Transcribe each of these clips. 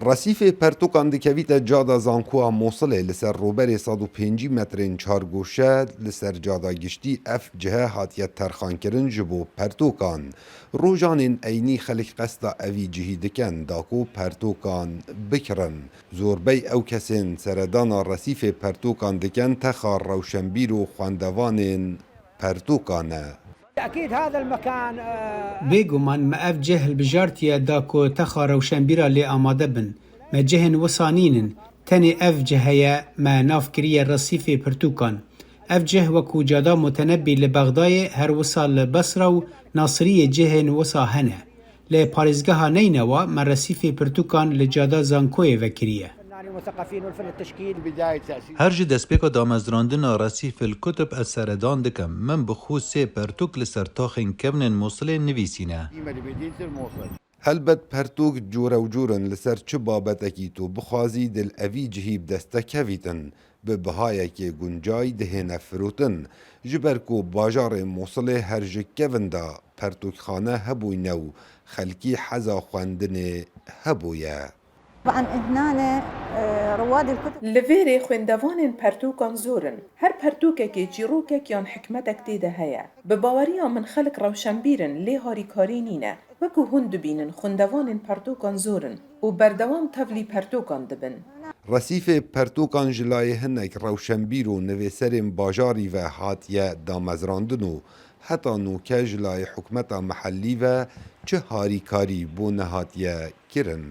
رسیف پرتوکان دکویت جادا زانکوها موصله لسر روبر 105 مترین چارگوشه لسر جادا گشتی اف جهه هاتیت ترخان کرن جبو پرتوکان روژانین اینی خلق قصدا اوی جهی دکن داکو پرتوکان بکرن زوربی او کسین سردانا رسیف پرتوکان دکن تخار روشنبیر و خواندوانین پرتوکانه أكيد هذا المكان بێگومان me ev cih hilbijartiye da ku texa rewşenbîra lê amade bin me cihên wisanînin tenê ev ciheye me nav kiriye Resîfê Pirtûkan. Ev cih wekû cada Mutenebbî li Bexdayê her wisa li Besra û Nasiriyê cihên wisa hene. Lê parêzgeha Neynewa me Resîfê Pirtûkan li cada Zankoyê vekiriye. المثقفين والفن التشكيل بداية تأسيس هر جي دەستپێکە دامەزراندنا رەسیف الکوتب ez seredan dikim min bi xwe sê pertûk li ser taxên kevnên Mosilê nivîsîne. لمدينة الموصل. هلبت پرتوک جوره و جورن لسر چه بابتکی تو بخوازی دل اوی جهیب دسته کویتن به بهای که گنجای دهنه فروتن جبرکو باجار موصل هر جکوین دا پرتوک خانه هبوی نو خلکی حزا خواندن هبویه. طبعا هنا رواد الكتب لفيري خويندوانين پرتوكان زورن هر پرتوككي جيروكك يان حكمتك تيده هيا بباوريا من خلق روشنبيرن لي هاري كارينينه وكو هندو بينن خويندوانين پرتوكان زورن و بردوام تفلي پرتوكان دبن رسیف پرتوکان جلای هنک روشنبیر و نویسرین باجاری و هاتیه دامزراندن و حتی نوکه جلای حکمت محلی و چه هاریکاری بو نهاتیه کرن.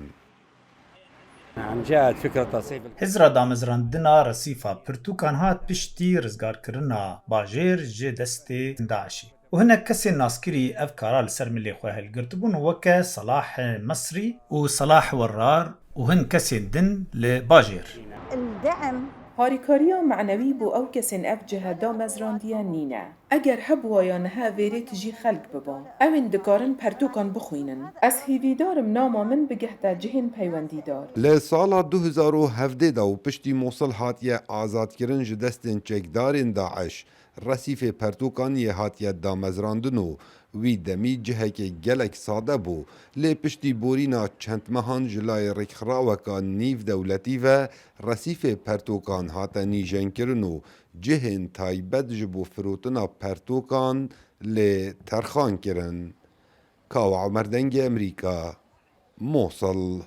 نعم جاءت فكرة تصيب Hizra damezrandina Resîfa Pirtûkan hat piştî rizgarkirina bajêr ji destê Daişê. û hinek kesên naskirî ev kara li ser milê xwe hilgirtibûn weke Salah Mesrî û Salah Werrar û hin kesên din li bajêr. الدعم هاریکاریا معنوی بو او کسین اف جهه دا مزراندیا نینه. اگر هبوایا نها ویری تجی خلق ببا. اوین دکارن پرتوکان بخوینن. از هیویدارم ناما من بگهتا جهن پیوندی دار. لسالا 2017 دا و پشتی موصل هاتیه آزاد کرن جدستین چکدارین داعش رسیف پرتوکان یه هاتیه دامزراندن و وی دمی جهه که گلک ساده بو لی پشتی بورینا چند مهان جلای رکخراوکا نیف دولتی و رسیف پرتوکان هاتا نیجن کرن و جهن تایبت جبو فروتنا پرتوکان لی ترخان کرن. کاو عمردنگ امریکا موصل.